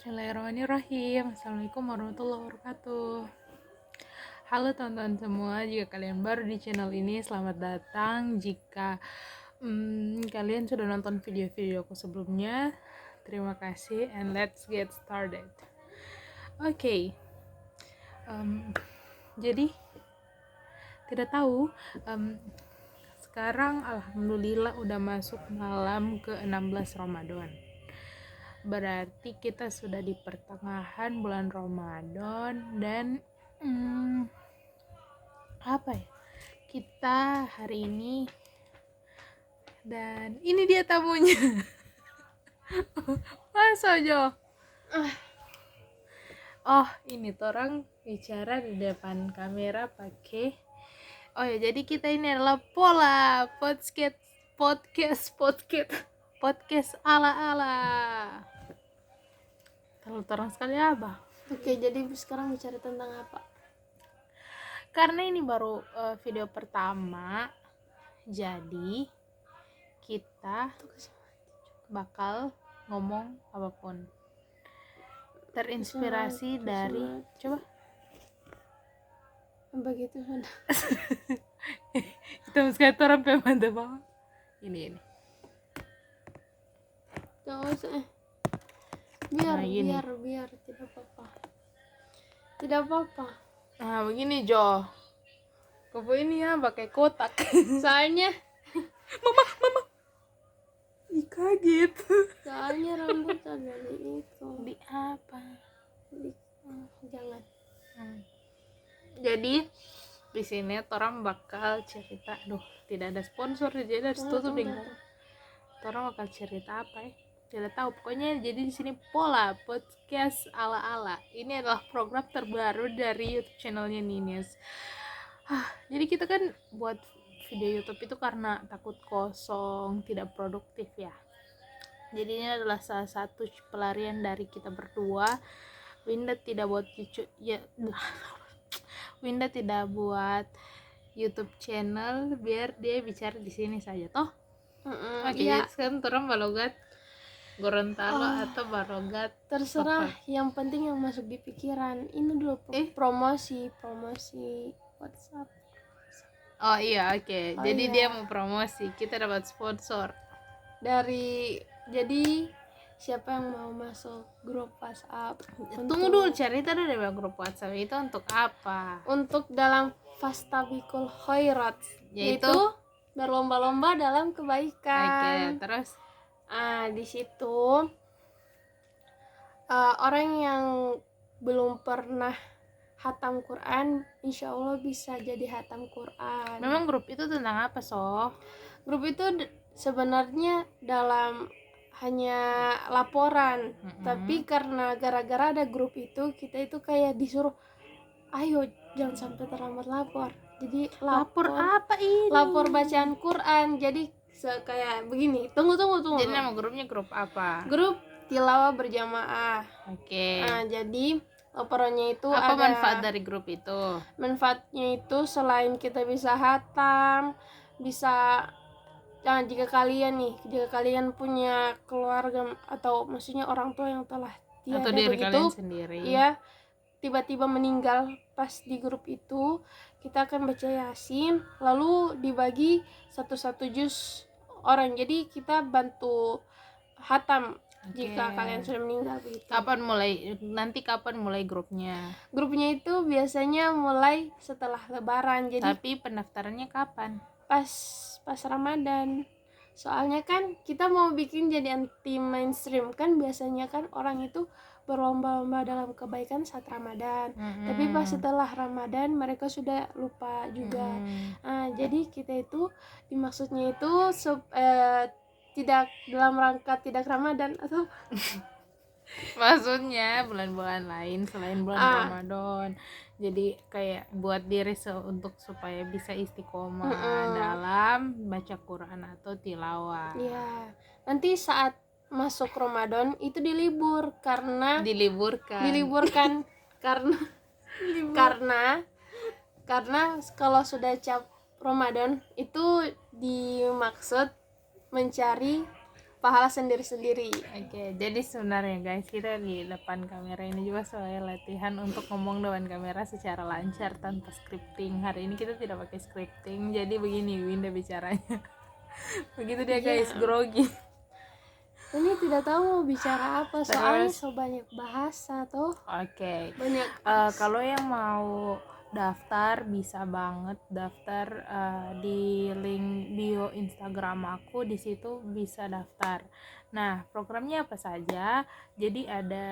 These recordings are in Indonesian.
Bismillahirrahmanirrahim. Assalamualaikum warahmatullahi wabarakatuh. Halo teman-teman semua, jika kalian baru di channel ini, selamat datang. Jika kalian sudah nonton video-videoku sebelumnya, terima kasih, and let's get started. Oke. Jadi tidak tahu, sekarang alhamdulillah udah masuk malam ke-16 Ramadan. Berarti kita sudah di pertengahan bulan Ramadan dan kita hari ini, dan ini dia tamunya. Masa Jo? Oh, ini orang bicara di depan kamera pakai. Oh ya, jadi kita ini adalah Pola podcast ala-ala. Terlalu terang sekali apa? Oke, jadi sekarang bicara tentang apa? Karena ini baru video pertama, jadi kita bakal ngomong apapun. Terinspirasi dari coba. Begitu sudah. Kita mesti orang mantap banget. Ini. Gak usah. Biar tidak apa-apa. Nah, begini Jo. Kopo ini ya pakai kotak. Soalnya Mama. Ih, kaget. soalnya rambut ada di itu. Di apa? Jangan. Jadi di sini orang bakal cerita. Tidak ada sponsor, jadi harus tutup deh. Orang bakal cerita apa ya? Tidak tahu, pokoknya jadi di sini Pola podcast ala-ala. Ini adalah program terbaru dari YouTube channelnya Ninius. Jadi kita kan buat video YouTube itu karena takut kosong, tidak produktif ya. Jadi ini adalah salah satu pelarian dari kita berdua. Winda tidak buat YouTube channel biar dia bicara di sini saja toh. Oke, Ya. sekarang orang balogat Gorontalo atau Barogat Terserah, yang penting yang masuk di pikiran. Ini dulu promosi WhatsApp. Oh iya, oke. Jadi dia mau promosi, kita dapat sponsor Jadi siapa yang mau masuk grup WhatsApp? Tunggu dulu, cerita dulu dari grup WhatsApp itu untuk apa? Untuk dalam Fastabikul Khairat, yaitu berlomba-lomba dalam kebaikan. Oke, terus Di situ orang yang belum pernah hatam Quran, insya Allah bisa jadi hatam Quran. Memang grup itu tentang apa, So? Grup itu sebenarnya dalam hanya laporan, tapi karena gara-gara ada grup itu, kita itu kayak disuruh, ayo jangan sampai terlambat lapor. Jadi lapor apa ini? Lapor bacaan Quran. Jadi kayak begini. Tunggu. Jadi nama grupnya grup apa? Grup tilawah berjamaah. Oke. Jadi laporannya itu apa ada manfaat dari grup itu? Manfaatnya itu selain kita bisa hatam, bisa jika kalian punya keluarga atau maksudnya orang tua yang telah tiada atau diri kalian sendiri, ya, tiba-tiba meninggal pas di grup itu, kita akan baca Yasin lalu dibagi satu juz orang. Jadi kita bantu hatam jika kalian sudah meninggal begitu. Kapan mulai grupnya? Grupnya itu biasanya mulai setelah Lebaran. Jadi tapi pendaftarannya kapan? Pas Ramadan. Soalnya kan kita mau bikin jadi anti mainstream, kan biasanya kan orang itu berlomba-lomba dalam kebaikan saat Ramadan. Tapi pas setelah Ramadan mereka sudah lupa juga. Jadi kita itu dimaksudnya itu tidak dalam rangka tidak Ramadan atau maksudnya bulan-bulan lain selain bulan Ramadan. Jadi kayak buat diri untuk supaya bisa istiqomah dalam baca Quran atau tilawah. Iya. Nanti saat masuk Ramadan itu diliburkan karena kalau sudah cap Ramadan itu dimaksud mencari pahala sendiri-sendiri. Oke, jadi sebenarnya guys, kita di depan kamera ini juga sebagai latihan untuk ngomong depan kamera secara lancar tanpa scripting. Hari ini kita tidak pakai scripting, jadi begini Winda bicaranya. Begitu dia guys, Iya. grogi. Ini tidak tahu mau bicara apa, soalnya Terus, so banyak bahasa tuh. oke. Banyak. Kalau yang mau daftar bisa banget daftar di link bio Instagram aku, di situ bisa daftar. Nah, programnya apa saja? Jadi ada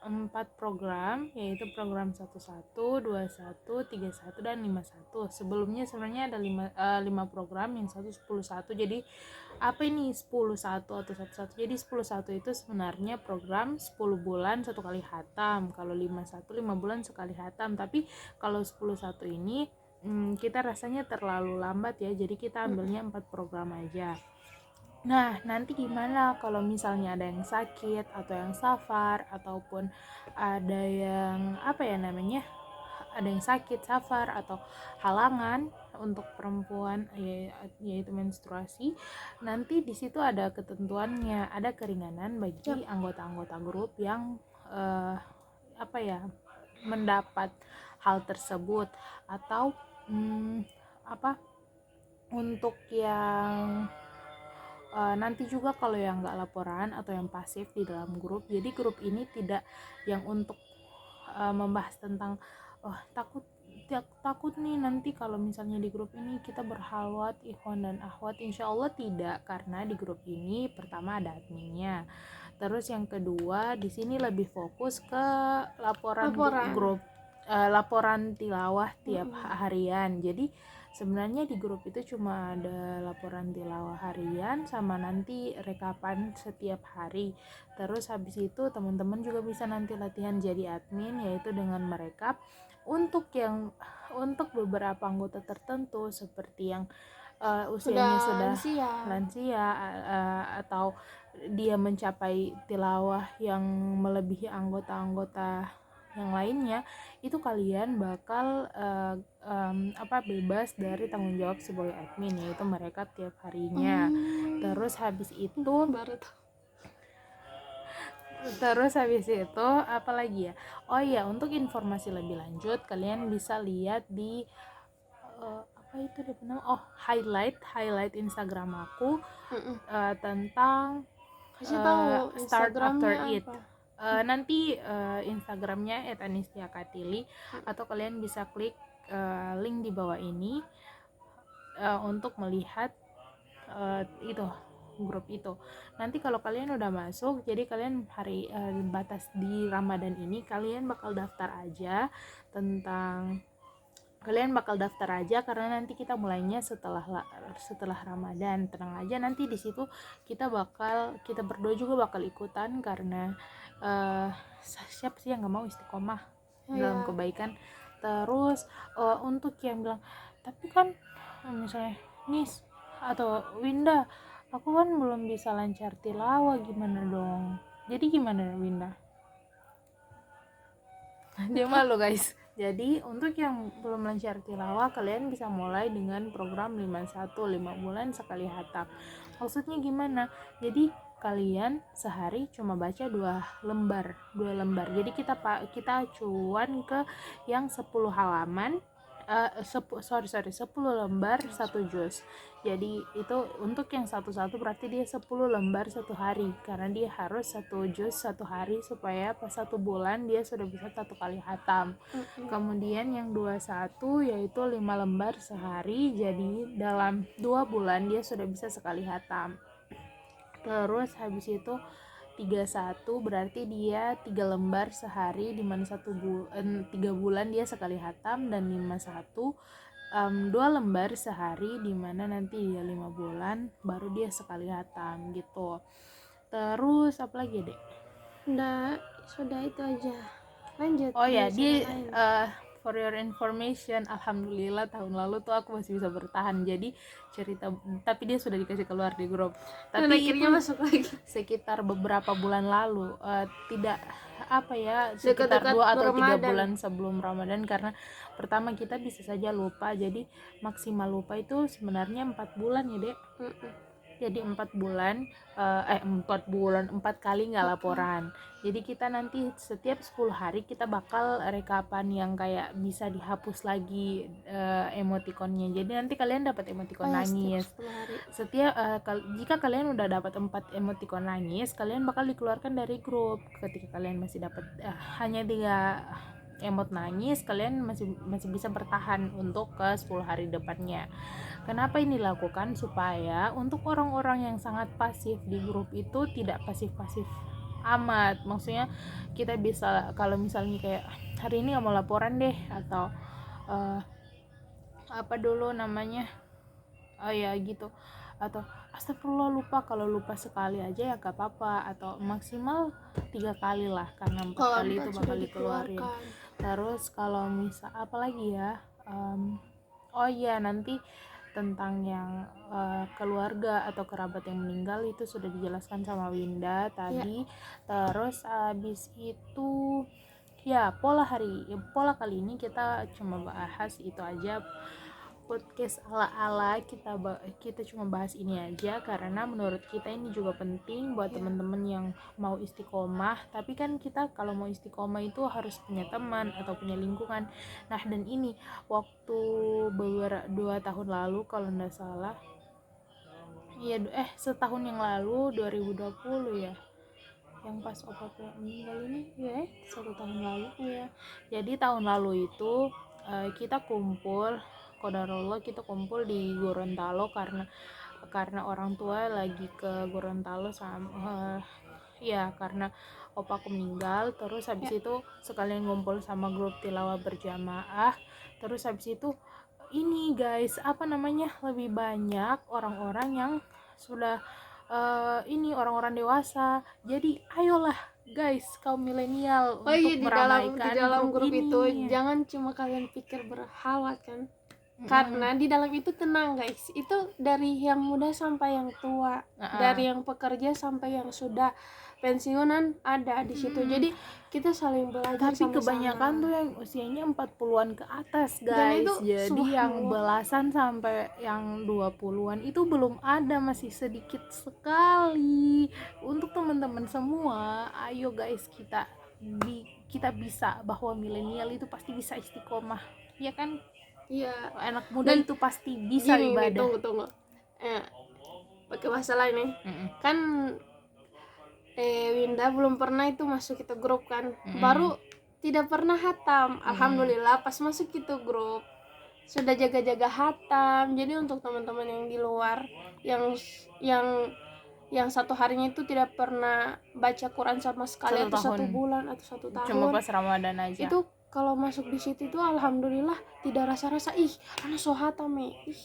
4 program, yaitu program 11, 21, 31 dan 51. Sebelumnya sebenarnya ada 5 program, yang 10 1. Jadi apa ini 10 1 atau 11? Jadi 10 1 itu sebenarnya program 10 bulan satu kali hatam. Kalau 51 5 bulan sekali hatam. Tapi kalau 10 1 ini kita rasanya terlalu lambat ya. Jadi kita ambilnya 4 program aja. Nah, nanti gimana kalau misalnya ada yang sakit atau yang safar ataupun ada yang apa ya namanya? Ada yang sakit, safar atau halangan untuk perempuan yaitu menstruasi. Nanti di situ ada ketentuannya, ada keringanan bagi anggota-anggota grup yang apa ya? Mendapat hal tersebut atau apa? Untuk yang nanti juga kalau yang nggak laporan atau yang pasif di dalam grup, jadi grup ini tidak yang untuk membahas tentang takut nih nanti kalau misalnya di grup ini kita berhalwat ikhwan dan akhwat, insya Allah tidak, karena di grup ini pertama ada adminnya, terus yang kedua di sini lebih fokus ke laporan. Grup laporan tilawah tiap harian. Jadi sebenarnya di grup itu cuma ada laporan tilawah harian sama nanti rekapan setiap hari. Terus habis itu teman-teman juga bisa nanti latihan jadi admin, yaitu dengan merekap untuk beberapa anggota tertentu seperti yang usianya sudah lansia atau dia mencapai tilawah yang melebihi anggota-anggota yang lainnya, itu kalian bakal bebas dari tanggung jawab sebagai admin, yaitu mereka tiap harinya. Terus habis itu apa lagi ya? Oh iya, untuk informasi lebih lanjut kalian bisa lihat di apa itu dia nama? highlight Instagram aku tentang start after it. Nanti Instagramnya @anistiakatili atau kalian bisa klik link di bawah ini untuk melihat itu grup itu. Nanti kalau kalian udah masuk, jadi kalian hari batas di Ramadan ini kalian bakal daftar aja karena nanti kita mulainya setelah Ramadan. Tenang aja, nanti di situ kita berdua juga bakal ikutan, karena siapa sih yang nggak mau istiqomah dalam kebaikan. Terus untuk yang bilang tapi kan misalnya Nis atau Winda, aku kan belum bisa lancar tilawah, gimana dong? Jadi gimana Winda? Dia malu guys. Jadi untuk yang belum lancar tilawah, kalian bisa mulai dengan program 51, 5 bulan sekali hatam. Maksudnya gimana? Jadi kalian sehari cuma baca 2 lembar. Jadi kita acuan ke yang 10 halaman. 10 lembar 1 juz. Jadi itu untuk yang 1 berarti dia 10 lembar 1 hari, karena dia harus 1 juz 1 hari supaya pas 1 bulan dia sudah bisa 1 kali hatam. Kemudian yang 21 yaitu 5 lembar sehari, jadi dalam 2 bulan dia sudah bisa sekali hatam. Terus habis itu 31 berarti dia 3 lembar sehari, dimana 3 bulan dia sekali hatam, dan 51 2 lembar sehari, dimana nanti dia 5 bulan baru dia sekali hatam gitu. Terus apa lagi dek? Sudah itu aja, lanjut. Oh ya, for your information, alhamdulillah tahun lalu tuh aku masih bisa bertahan. Jadi tapi dia sudah dikasih keluar di grup. Tapi akhirnya masuk lagi sekitar beberapa bulan lalu, sekitar 2 atau 3 bulan sebelum Ramadan, karena pertama kita bisa saja lupa. Jadi maksimal lupa itu sebenarnya 4 bulan ya dek. Jadi 4 bulan 4 kali nggak laporan. Jadi kita nanti setiap 10 hari kita bakal rekapan yang kayak bisa dihapus lagi emotikonnya. Jadi nanti kalian dapat emotikon nangis. Setiap jika kalian udah dapat 4 emotikon nangis, kalian bakal dikeluarkan dari grup. Ketika kalian masih dapat hanya 3 emot nangis, kalian masih bisa bertahan untuk ke 10 hari depannya. Kenapa ini dilakukan? Supaya untuk orang-orang yang sangat pasif di grup itu tidak pasif-pasif amat. Maksudnya kita bisa, kalau misalnya kayak hari ini nggak mau laporan deh, atau apa dulu namanya, oh ya gitu, atau astagfirullah lupa, kalau lupa sekali aja ya gak apa-apa, atau maksimal 3 kali lah, karena 4 kali itu bakal dikeluarin. Terus kalau misal apalagi ya, oh iya, nanti tentang yang keluarga atau kerabat yang meninggal itu sudah dijelaskan sama Winda tadi. Terus abis itu ya pola kali ini kita cuma bahas itu aja, podcast ala-ala, kita cuma bahas ini aja karena menurut kita ini juga penting buat teman-teman yang mau istiqomah. Tapi kan kita kalau mau istiqomah itu harus punya teman atau punya lingkungan. Nah, dan ini waktu beberapa 2 tahun lalu kalau nggak salah, ya setahun yang lalu 2020 ya, yang pas opa meninggal ini ya, 1 tahun lalu ya. Jadi tahun lalu itu kita kumpul, qadarullah kita kumpul di Gorontalo karena orang tua lagi ke Gorontalo sama ya karena opaku meninggal. Terus habis itu sekalian ngumpul sama grup tilawah berjamaah. Terus habis itu ini guys, apa namanya, lebih banyak orang-orang yang sudah ini orang-orang dewasa. Jadi ayolah guys, kaum milenial untuk meramaikan di dalam grup ini. itu jangan cuma kalian pikir berhalwa kan, karena di dalam itu tenang guys, itu dari yang muda sampai yang tua, dari yang pekerja sampai yang sudah pensiunan ada di situ. Jadi kita saling belajar. Tapi kebanyakan tuh yang usianya 40-an ke atas guys. Jadi yang belasan sampai yang 20-an itu belum ada, masih sedikit sekali. Untuk teman-teman semua, ayo guys, kita bisa, bahwa milenial itu pasti bisa istiqomah, ya kan? Iya, anak muda itu pasti bisa ibadah. Tunggu. Pakai bahasa lain nih. Kan Winda belum pernah itu masuk itu grup kan. Baru tidak pernah hatam. Alhamdulillah pas masuk itu grup sudah jaga-jaga hatam. Jadi untuk teman-teman yang di luar yang 1 harinya itu tidak pernah baca Quran sama sekali, atau 1 bulan atau 1 tahun, cuma pas Ramadan aja, itu kalau masuk di situ itu alhamdulillah tidak rasa-rasa anak so hatam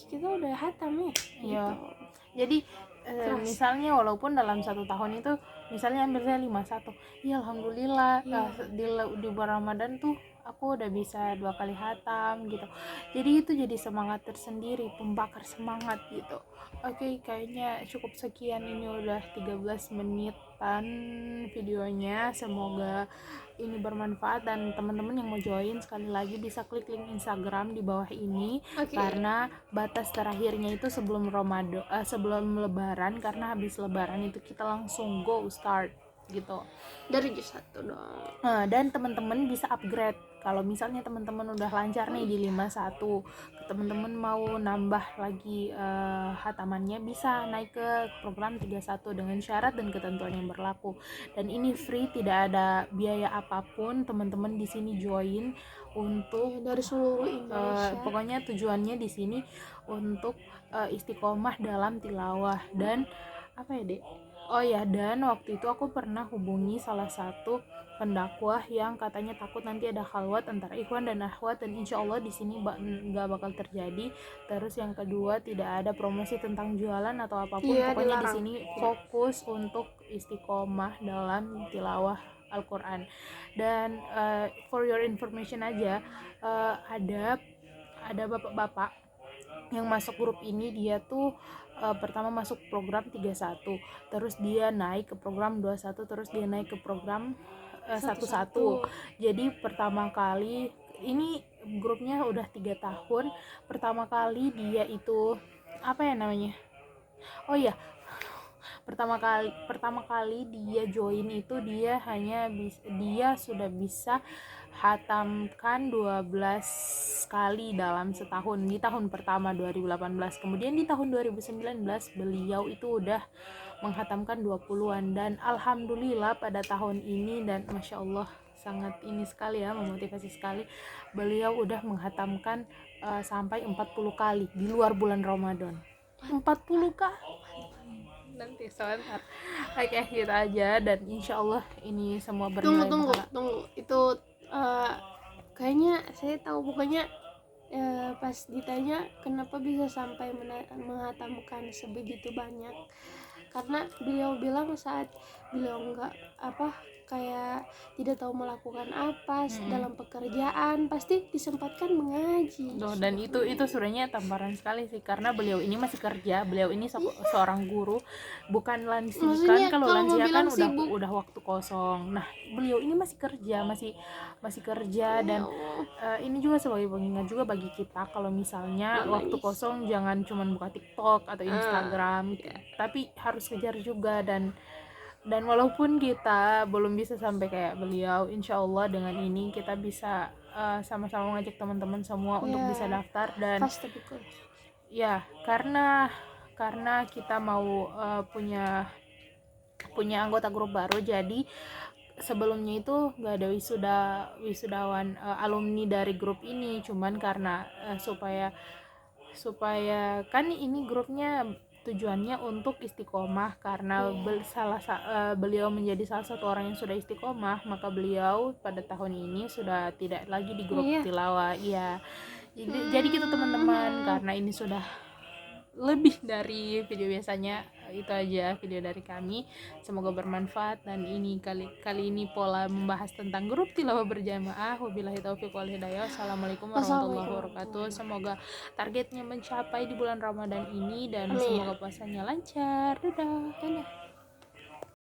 kita udah hatam iya. gitu. Jadi misalnya walaupun dalam 1 tahun itu misalnya ambilnya 51, ya alhamdulillah di bulan Ramadan tuh aku udah bisa 2 kali hatam gitu. Jadi itu jadi semangat tersendiri, pembakar semangat gitu. Oke, kayaknya cukup sekian, ini udah 13 menitan videonya. Semoga ini bermanfaat, dan teman-teman yang mau join sekali lagi bisa klik link Instagram di bawah ini. Karena batas terakhirnya itu sebelum sebelum Lebaran, karena habis Lebaran itu kita langsung go start gitu dari juz 1 dong. Dan teman-teman bisa upgrade. Kalau misalnya teman-teman udah lancar nih di 51, teman-teman mau nambah lagi hatamannya, bisa naik ke program 31 dengan syarat dan ketentuan yang berlaku. Dan ini free, tidak ada biaya apapun. Teman-teman di sini join untuk dari seluruh Indonesia. Pokoknya tujuannya di sini untuk istiqomah dalam tilawah. Dan apa ya, Dek? Oh ya, dan waktu itu aku pernah hubungi salah satu pendakwah yang katanya takut nanti ada khalwat antara ikhwan dan akhwat, dan insya Allah di sini nggak bakal terjadi. Terus yang kedua, tidak ada promosi tentang jualan atau apapun. Pokoknya di sini fokus untuk istiqomah dalam tilawah Al-Quran. Dan for your information aja, ada bapak-bapak yang masuk grup ini. Dia tuh pertama masuk program 31, terus dia naik ke program 21, terus dia naik ke program 11. Jadi pertama kali ini grupnya udah 3 tahun. Pertama kali dia itu apa ya namanya, oh ya, pertama kali dia join itu dia sudah bisa hatamkan 12 kali dalam setahun di tahun pertama 2018. Kemudian di tahun 2019 beliau itu udah menghatamkan 20-an, dan alhamdulillah pada tahun ini, dan masya Allah sangat ini sekali ya, memotivasi sekali, beliau udah menghatamkan sampai 40 kali di luar bulan Ramadan. 40 kali nanti sebentar, oke kita aja, dan insya Allah ini semua bernilai pahala. Tunggu itu kayaknya saya tahu, pokoknya pas ditanya kenapa bisa sampai menghatamkan sebegitu banyak, karena beliau bilang saat beliau nggak kayak tidak tahu melakukan apa dalam pekerjaan, pasti disempatkan mengaji. Dan itu sebenarnya tamparan sekali sih, karena beliau ini masih kerja, beliau ini seorang guru, bukan lansia. Maksudnya, kan kalau lansia kan udah waktu kosong. Nah, beliau ini masih kerja, masih kerja, dan ini juga sebagai pengingat juga bagi kita, kalau misalnya waktu kosong jangan cuma buka TikTok atau Instagram, tapi harus kejar juga. Dan walaupun kita belum bisa sampai kayak beliau, insya Allah dengan ini kita bisa sama-sama mengajak teman-teman semua untuk bisa daftar. Dan ya karena kita mau punya anggota grup baru, jadi sebelumnya itu nggak ada wisudawan alumni dari grup ini, cuman karena supaya kan ini grupnya tujuannya untuk istiqomah, karena beliau menjadi salah satu orang yang sudah istiqomah, maka beliau pada tahun ini sudah tidak lagi di grup tilawah. Iya, jadi gitu teman-teman, karena ini sudah lebih dari video biasanya. Itu aja video dari kami, semoga bermanfaat. Dan ini kali ini pola membahas tentang grup tilawah berjamaah. Wabillahi taufiq wal hidayah. Assalamualaikum warahmatullahi wabarakatuh. Semoga targetnya mencapai di bulan Ramadan ini, dan semoga puasanya lancar. Dadah.